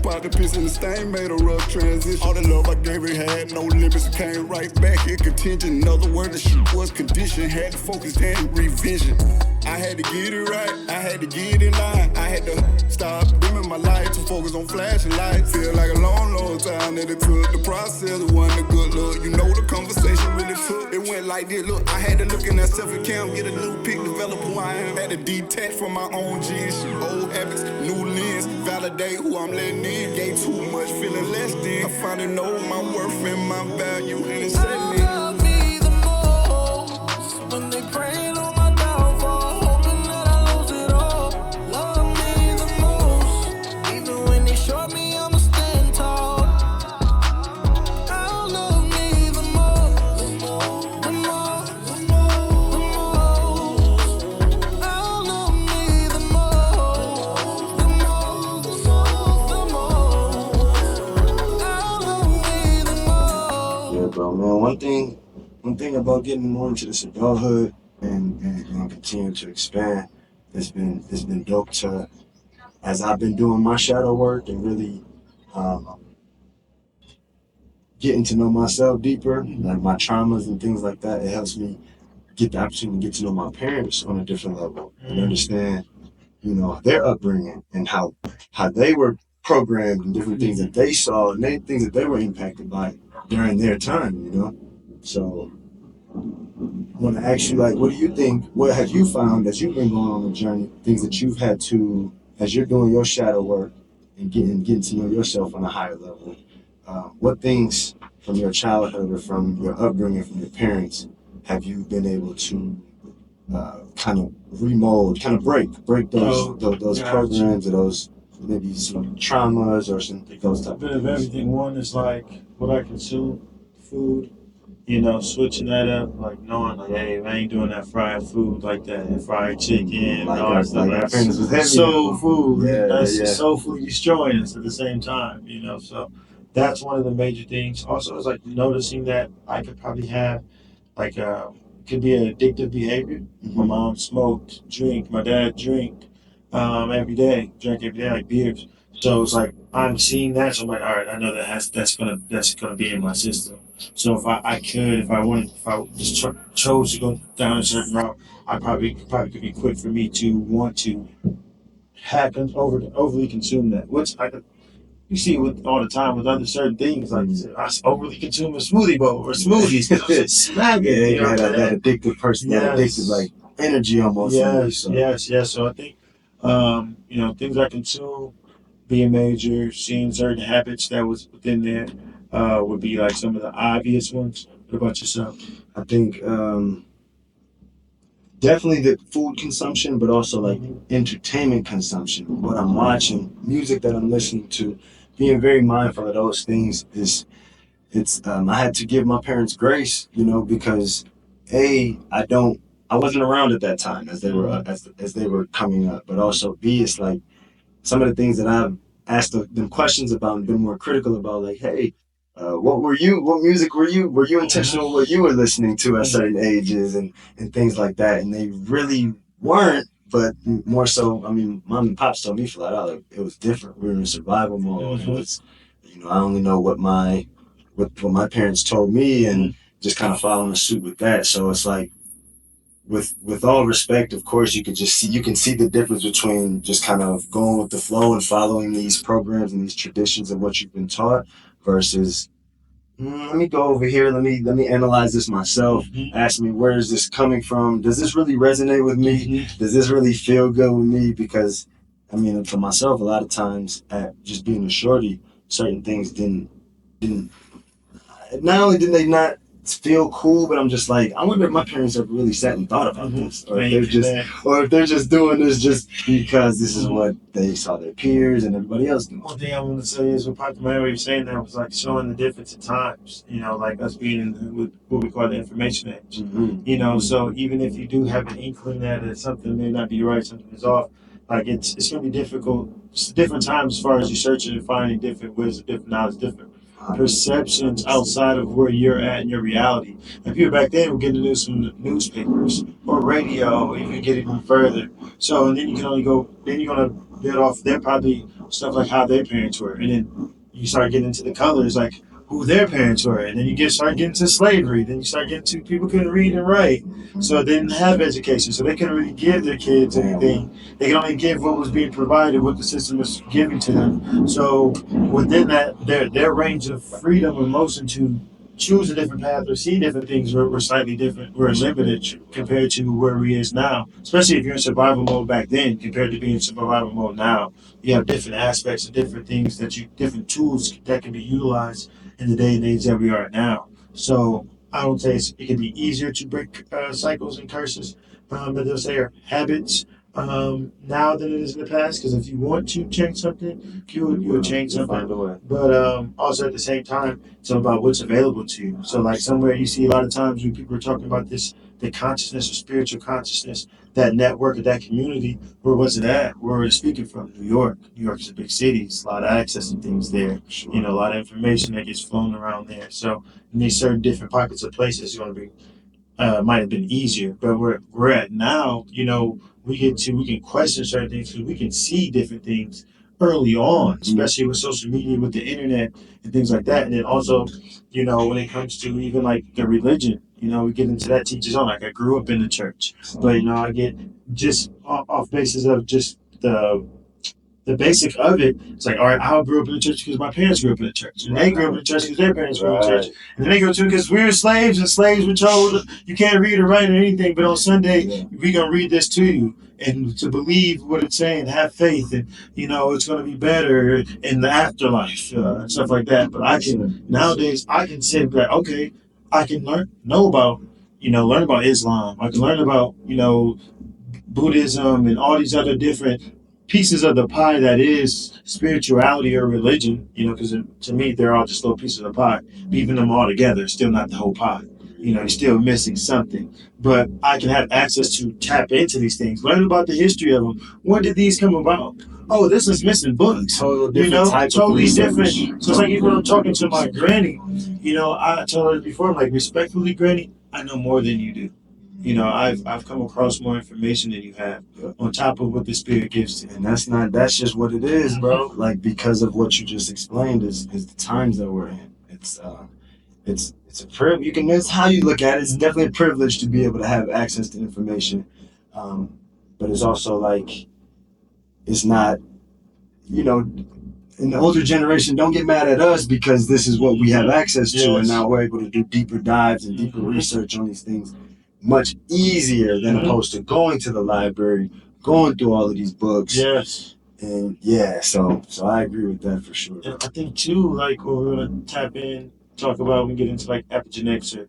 Popped the piss in the stain, made a rough transition. All the love I gave her had no limits. Came right back here contingent. In other words, the shit was conditioned. Had to focus, then revision. I had to get it right, I had to get in line. I had to stop dimming my light to focus on flashing lights. Feel like a long, long time that it took. The process wasn't a good look. You know the conversation really took. It went like this, look, I had to look in that self-account, get a new pic, develop who I am. Had to detach from my own genes, old habits, new lens, validate who I'm letting in. Gave too much, feeling less than. I finally know my worth and my value, and it's setting in. Love me the most when they praying on my downfall, hoping that I lose it all. Love me the most, even when they short me, I'ma stand tall. I'll love me the most, the most, the most, the most. I'll love me the most, the most, the most, the most. I'll love me the most. Yeah, bro, man. One thing about getting more into this adulthood and continue to expand, it's been dope to, as I've been doing my shadow work and really getting to know myself deeper, like my traumas and things like that. It helps me get the opportunity to get to know my parents on a different level and understand, their upbringing and how they were programmed and different things that they saw and things that they were impacted by during their time. So I want to ask you, like, what do you think, what have you found as you've been going on the journey, things that you've had to, as you're doing your shadow work and getting to know yourself on a higher level, what things from your childhood or from your upbringing, from your parents, have you been able to kind of remold, kind of break those programs or those maybe some traumas or some those type A bit of of things? everything. One is like what I consume, food, switching that up, like knowing like, hey, I ain't doing that fried food like that, and fried chicken and Like all our, that stuff. like our parents was heavy. Soul food, Yeah, that's yeah. soul food destroying us at the same time, so that's one of the major things. Also, it's like noticing that I could probably have like could be an addictive behavior. My mom smoked, drink, my dad drank every day, drank every day like beers. So it's like I'm seeing that, so I'm like, all right, I know that's gonna be in my system. So if I just chose to go down a certain route, I probably could be quick for me to want to overly consume that. Which you see with all the time with other certain things, like I overly consume a smoothie bowl or smoothies. Smack it. Yeah, You you know had what I'm that saying? addictive person, that addictive like energy almost. Yes, in you, so. yes. So I think, things I consume, being major, seeing certain habits that was within there, would be like some of the obvious ones. What about yourself? I think definitely the food consumption, but also like entertainment consumption. What I'm watching, music that I'm listening to, being very mindful of those things I had to give my parents grace, because I wasn't around at that time as they were as they were coming up, but also B, it's like some of the things that I've asked them questions about and been more critical about, like, hey, what music were you intentional what you were listening to at certain ages and things like that, and they really weren't, but more so, I mean, mom and pops told me flat out, like, it was different. We were in survival mode. It was, I only know what my parents told me and just kind of following suit with that. So it's like, with all respect, of course, you can see the difference between just kind of going with the flow and following these programs and these traditions of what you've been taught versus let me go over here, let me analyze this myself, ask me, where is this coming from, does this really resonate with me, does this really feel good with me? Because I mean, for myself, a lot of times at just being a shorty, certain things didn't not only did they not feel cool, but I'm just like, I wonder if my parents ever really sat and thought about this, or if they're just doing this just because this is what they saw their peers and everybody else do. One thing I want to say is what Dr. Mary was saying that was like showing the difference in times, like us being in what we call the information age. So even if you do have an inkling that something may not be right, something is off, like it's going to be difficult. It's different times as far as you searching and finding different wisdom, different knowledge, different perceptions outside of where you're at in your reality. And people back then were getting the news from the newspapers or radio, or even get even further. So, and then you can only go, then you're going to build off their probably stuff like how their parents were, and then you start getting into the colors like who their parents were, and then you start getting to slavery. Then you start getting to people couldn't read and write, so they didn't have education, so they couldn't really give their kids anything. They could only give what was being provided, what the system was giving to them. So within that, their range of freedom and motion to choose a different path or see different things were slightly different. We're limited compared to where we is now, especially if you're in survival mode back then compared to being in survival mode now. You have different aspects and different things different tools that can be utilized in the day and age that we are now. So I would say it can be easier to break cycles and curses that they'll say are habits now than it is in the past. Because if you want to change something, you'll change something. But also at the same time, it's about what's available to you. So like somewhere you see a lot of times when people are talking about this, the consciousness or spiritual consciousness, that network or that community, where was it at? Where was it speaking from? New York. New York is a big city. It's a lot of access to things there. You know, a lot of information that gets flown around there. So in these certain different pockets of places, it's going to be might have been easier, but where we're at now, you know, we can question certain things because we can see different things early on, especially with social media, with the internet and things like that. And then also, you know, when it comes to even like the religion, you know, we get into that teachers on. Like I grew up in the church, but you know, I get just off basis of just the basic of it. It's like, all right, I grew up in the church because my parents grew up in the church, and they grew up in the church because their parents grew up in the church, and then they go to because we were slaves, and slaves were told you can't read or write or anything, but on Sunday we're gonna read this to you, and to believe what it's saying, have faith, and you know it's gonna be better in the afterlife and stuff like that. But I can nowadays I can say that okay, I can learn about Islam. I can learn about Buddhism and all these other different pieces of the pie that is spirituality or religion, because to me, they're all just little pieces of the pie. Leaving them all together is still not the whole pie. You're still missing something. But I can have access to tap into these things, learn about the history of them. When did these come about? Oh, this is missing books. Totally different. So it's like even when I'm talking to my granny, I told her before, I'm like, respectfully, granny, I know more than you do. I've come across more information than you have on top of what the spirit gives to you. And that's just what it is, bro. Like, because of what you just explained is the times that we're in. It's a privilege. That's how you look at it. It's definitely a privilege to be able to have access to information. But it's also like, it's not, in the older generation, don't get mad at us because this is what we have access to. And now we're able to do deeper dives and deeper research on these things much easier than opposed to going to the library, going through all of these books. Yes. And so I agree with that for sure. And I think too, like when we're gonna tap in, talk about when we get into like epigenetics or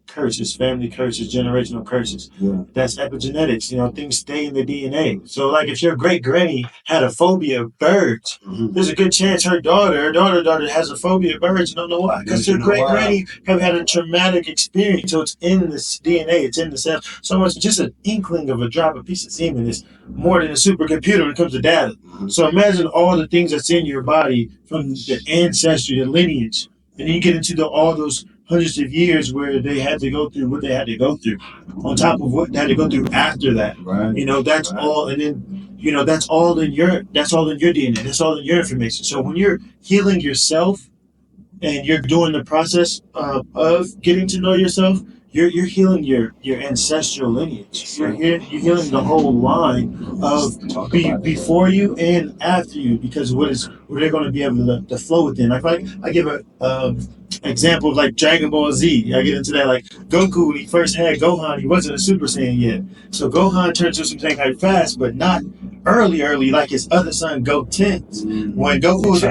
curses, family curses, generational curses. Yeah. That's epigenetics. Things stay in the DNA. So like if your great granny had a phobia of birds, there's a good chance her daughter has a phobia of birds. You don't know why. Because her great granny have had a traumatic experience. So it's in this DNA, it's in the cell. So it's just an inkling of a drop, a piece of semen is more than a supercomputer when it comes to data. So imagine all the things that's in your body from the ancestry, the lineage. And then you get into all those hundreds of years where they had to go through what they had to go through, on top of what they had to go through after that. Right. That's all, and then that's all in your DNA. That's all in your information. So when you're healing yourself and you're doing the process of getting to know yourself, you're healing your ancestral lineage. You're healing the whole line of before you and after you, because what they're going to be able to flow within. Like I give a example of like Dragon Ball Z. I get into that, like Goku, when he first had Gohan, he wasn't a Super Saiyan yet. So Gohan turned to Super Saiyan fast, but not early like his other son Goten. When Goku was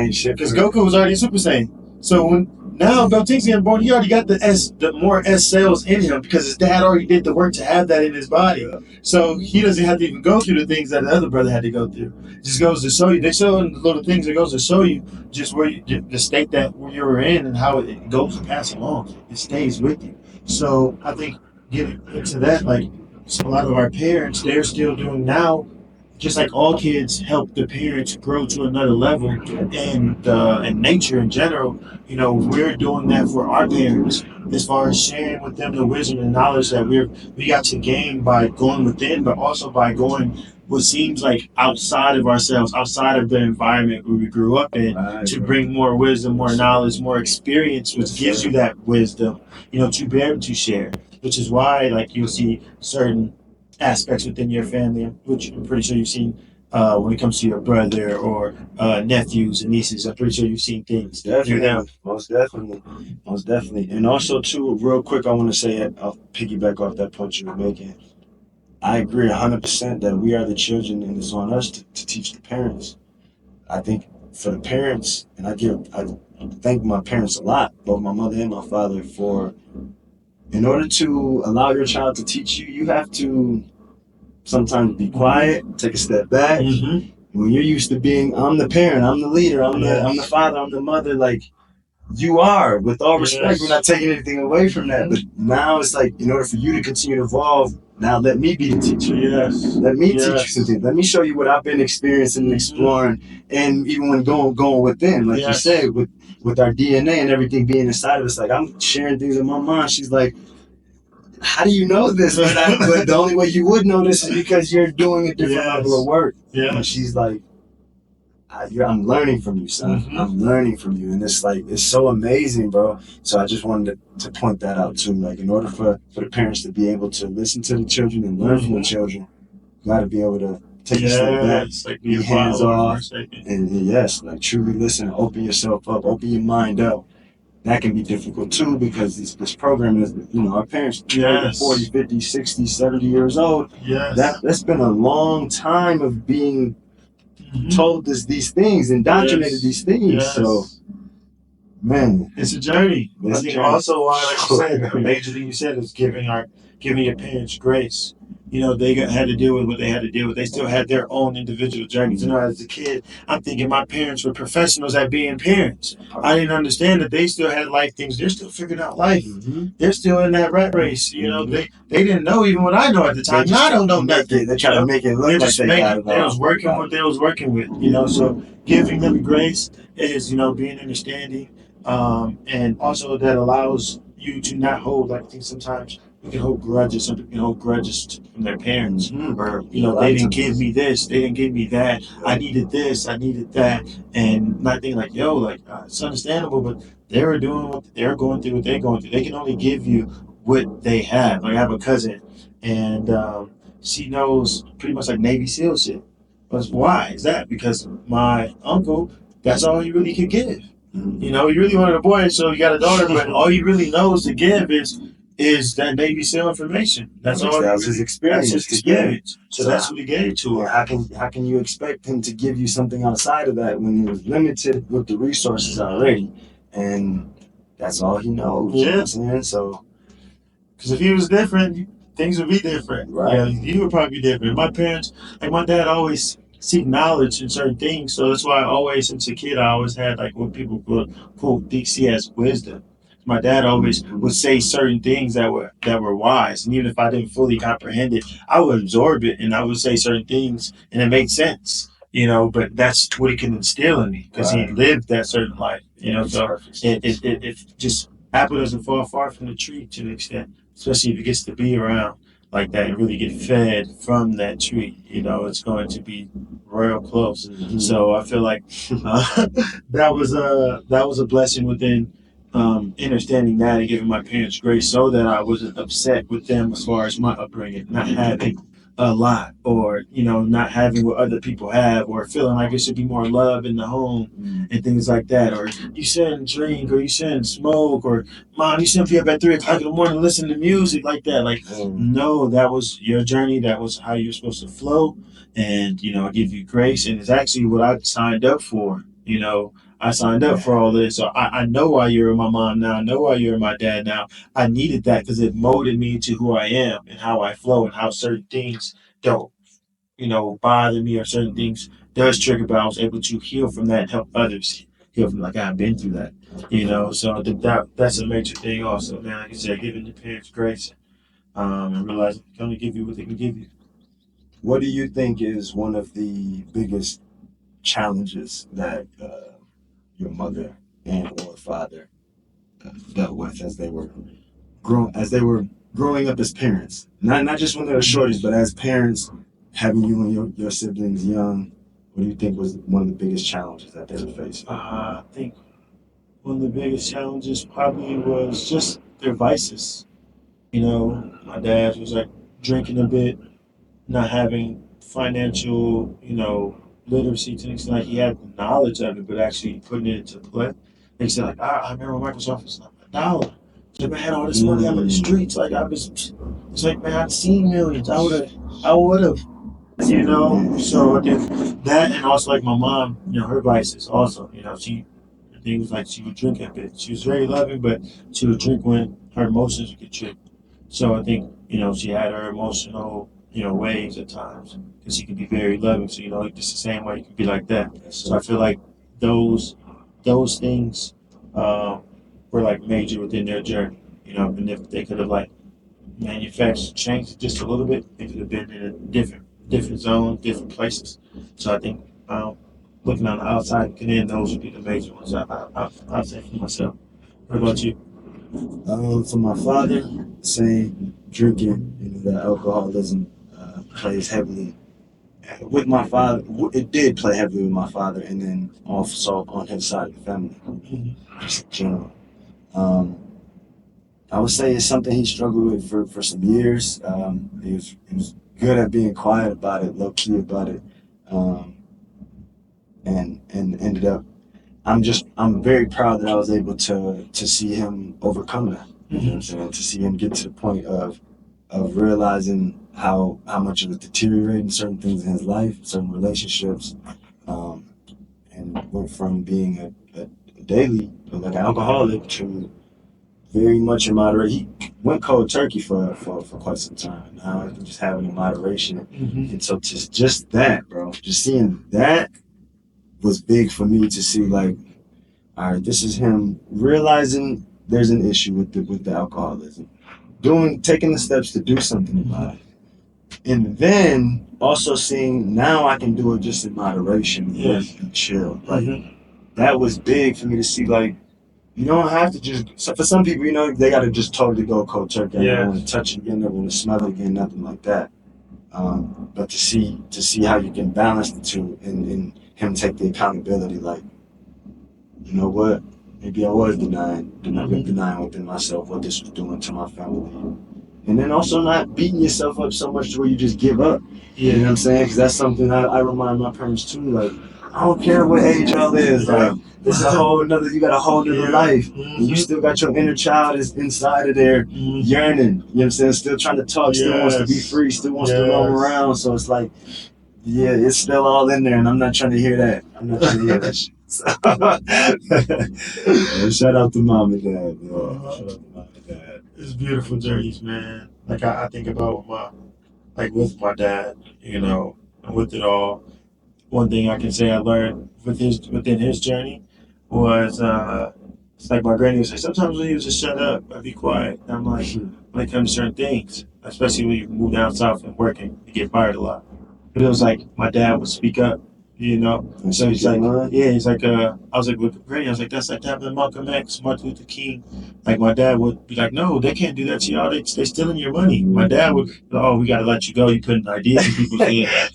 already a Super Saiyan. So now Gotenks getting born, he already got the more S cells in him because his dad already did the work to have that in his body. So he doesn't have to even go through the things that the other brother had to go through. It just goes to show you. They show the little things that goes to show you just the state that you were in and how it goes to pass along. It stays with you. So I think getting into that, like a lot of our parents, they're still doing now just like all kids help the parents grow to another level, and nature in general, we're doing that for our parents as far as sharing with them the wisdom and knowledge that we got to gain by going within, but also by going what seems like outside of ourselves, outside of the environment where we grew up in, to bring more wisdom, more knowledge, more experience, which gives you that wisdom, to be able to share. Which is why, like, you'll see certain aspects within your family, which I'm pretty sure you've seen when it comes to your brother or nephews and nieces. I'm pretty sure you've seen things through them. Most definitely, most definitely. And also, too, real quick, I want to say, I'll piggyback off that point you were making. I agree 100% that we are the children, and it's on us to teach the parents. I think for the parents, and I thank my parents a lot, both my mother and my father, for in order to allow your child to teach you, you have to sometimes be quiet, take a step back. Mm-hmm. When you're used to being, I'm the parent, I'm the leader, I'm the father, I'm the mother, like you are, with all respect, we're not taking anything away from that. But now it's like, in order for you to continue to evolve, now let me be the teacher. Let me teach you something. Let me show you what I've been experiencing and exploring. And even when going within, like you said, with our DNA and everything being inside of us, like I'm sharing things with my mom. She's like, how do you know this? But the only way you would know this is because you're doing a different level of work. And she's like, I'm learning from you, son. Mm-hmm. I'm learning from you. And it's like, it's so amazing, bro. So I just wanted to point that out too. Like, in order for the parents to be able to listen to the children and learn from the children, you got to be able to take a step back, like be hands off, and yes, like truly listen, open yourself up, open your mind up. That can be difficult too, because this program is, our parents 40, 50, 60, 70 years old. That's been a long time of being told us these things, indoctrinated these things. So, man, it's a journey. I think also why, like you said, a major thing you said is giving your parents grace. They had to deal with what they had to deal with. They still had their own individual journeys. As a kid, I'm thinking my parents were professionals at being parents. I didn't understand that they still had life things. They're still figuring out life. Mm-hmm. They're still in that rat race. They didn't know even what I know at the time. I don't know nothing. They try to make it look like they was working what they was working with. So giving them grace is being understanding, and also that allows you to not hold, like, I think sometimes you can hold grudges. Some people can hold grudges from their parents, or they didn't give me this, they didn't give me that. I needed this, I needed that, and not thinking like, it's understandable, but they were doing what they're going through, what they're going through. They can only give you what they have. Like, I have a cousin, and she knows pretty much like Navy SEAL shit. But why is that? Because my uncle, that's all he really could give. He really wanted a boy, so he got a daughter, but all he really knows to give is that Navy SEAL information. That's all. That was his experience. That's his experience. So that's what he gave to her. How can you expect him to give you something outside of that when he was limited with the resources already? And that's all he knows. Yeah. You know what I'm saying? So, because if he was different, things would be different. Right. He would probably be different. My parents, like my dad, always seek knowledge in certain things. So that's why I always, since a kid, I always had like what people quote see as wisdom. My dad always would say certain things that were wise, and even if I didn't fully comprehend it, I would absorb it, and I would say certain things, and it made sense. But that's what he can instill in me because he lived that certain life. So it just apple doesn't fall far from the tree to an extent, especially if it gets to be around like that and really get fed from that tree. It's going to be real close. Mm-hmm. So I feel like that was a blessing within understanding that and giving my parents grace so that I wasn't upset with them as far as my upbringing, not having a lot, or not having what other people have, or feeling like it should be more love in the home and things like that, or you shouldn't drink, or you shouldn't smoke, or mom, you shouldn't be up at 3:00 in the morning listening to music like that. Like, no, that was your journey. That was how you're supposed to flow, and I give you grace, and it's actually what I signed up for. I signed up for all this, so I know why you're my mom now. I know why you're my dad now. I needed that because it molded me to who I am and how I flow and how certain things don't, bother me, or certain things does trigger. But I was able to heal from that and help others heal from, like, I've been through that, So I think that's a major thing also, man. Like I said, giving the parents grace, and realizing they can only give you what they can give you. What do you think is one of the biggest challenges that your mother and or father dealt with as they were growing up as parents? Not just when they were shorties, but as parents, having you and your siblings young. What do you think was one of the biggest challenges that they were facing? I think one of the biggest challenges probably was just their vices. You know, my dad was like drinking a bit, not having financial, literacy to the extent like he had the knowledge of it, but actually putting it into play. They said like, I remember Microsoft was like $1. Like, I had all this money out in the streets. Like I was, it's like man, I'd seen millions. I would have, So I think that, and also like my mom, her vices also. Things like she would drink a bit. She was very loving, but she would drink when her emotions would get triggered. So I think, she had her emotional, waves at times because she could be very loving. So, just the same way you could be like that. So I feel like those those things were like major within their journey, and if they could have like manufactured, changed it just a little bit, they could have been in a different zone, different places. So I think looking on the outside looking in, those would be the major ones I'd say for myself. What about you? For my father, same drinking, the alcoholism plays heavily with my father. It did play heavily with my father, and then also on his side of the family, just in general. Um, I would say it's something he struggled with for some years. He was good at being quiet about it, low key about it, um, and ended up. I'm very proud that I was able to see him overcome that. You know what I'm saying? To see him get to the point of realizing how much it was deteriorating certain things in his life, certain relationships, um, and went from being a daily like an alcoholic to very much in moderation. He went cold turkey for quite some time. Now he's just having a moderation, and so just that, bro, just seeing that was big for me to see. Like, all right, this is him realizing there's an issue with the alcoholism, taking the steps to do something about it, and then also seeing now I can do it just in moderation, and chill. Like that was big for me to see. Like you don't have to just. So for some people, they got to just totally go cold turkey. I never want to touch it again, never want to smell it again, nothing like that. But to see how you can balance the two, and him take the accountability, like you know what, maybe I was denying within myself what this was doing to my family, and then also not beating yourself up so much to where you just give up. You know what I'm saying? Because that's something I remind my parents too. Like, I don't care what age y'all is. Like, this is you got a whole nother life. And you still got your inner child is inside of there yearning. You know what I'm saying? Still trying to talk, still wants to be free, still wants to roam around. So it's like, yeah, it's still all in there, and I'm not trying to hear that. I'm not trying to hear that shit. So, shout out to mom and dad, bro. Shout out to mom and dad. It's beautiful journeys, man. Like I think about with my dad, and with it all. One thing I can say I learned within his journey was it's like my granny would say, sometimes when he was just shut up, I'd be quiet. And I'm like, when it comes to certain things, especially when you move down south and working, you get fired a lot. But it was like my dad would speak up, So he's like, yeah, he's like, I was like, with Granny, I was like, that's like having Malcolm X, Martin Luther King. Like my dad would be like, no, they can't do that to y'all. They stealing your money. My dad would, oh, we got to let you go. You putting ideas in people's head.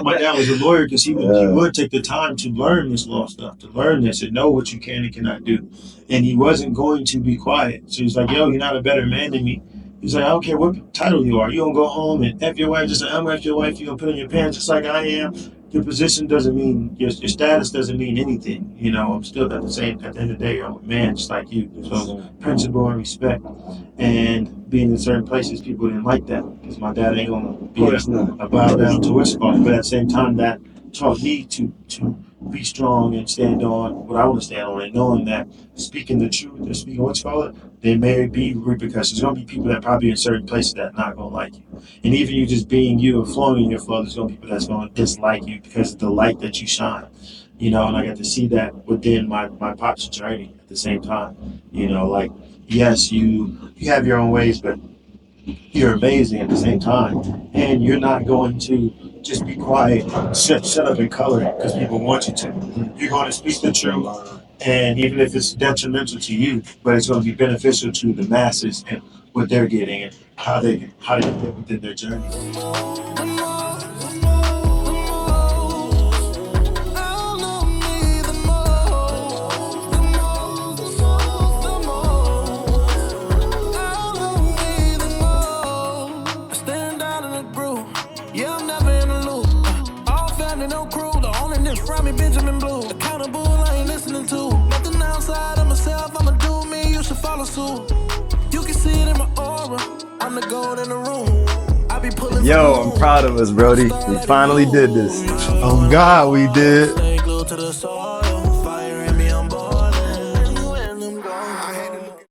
My dad was a lawyer because he would take the time to learn this law stuff, to learn this and know what you can and cannot do. And he wasn't going to be quiet. So he's like, yo, you're not a better man than me. He's like, I don't care what title you are. You don't go home and F your wife, just like I'm F your wife. You're going to put on your pants just like I am. Your position doesn't mean, your status doesn't mean anything. I'm still at the end of the day, I'm a man just like you. So principle and respect. And being in certain places, people didn't like that because my dad ain't going to be a bow down to what's called. But at the same time, that taught me to be strong and stand on what I want to stand on, and knowing that speaking the truth and speaking what's called, there may be repercussions. There's going to be people that probably in certain places that are not going to like you. And even you just being you and flowing in your flow, there's going to be people that's going to dislike you because of the light that you shine. And I got to see that within my pop's journey at the same time. Like, yes, you have your own ways, but you're amazing at the same time, and you're not going to just be quiet, shut up and color because people want you to. You're going to speak the truth, and even if it's detrimental to you, but it's going to be beneficial to the masses and what they're getting and how they live within their journey. Benjamin Blue, accountable, I ain't listening to nothing outside of myself. I'ma do me, you should follow suit. You can see it in my aura. I'm the gold in the room. I be pulling. Yo, I'm proud of us, Brody. We finally did this. Oh God, we did. Stay glued to the soil.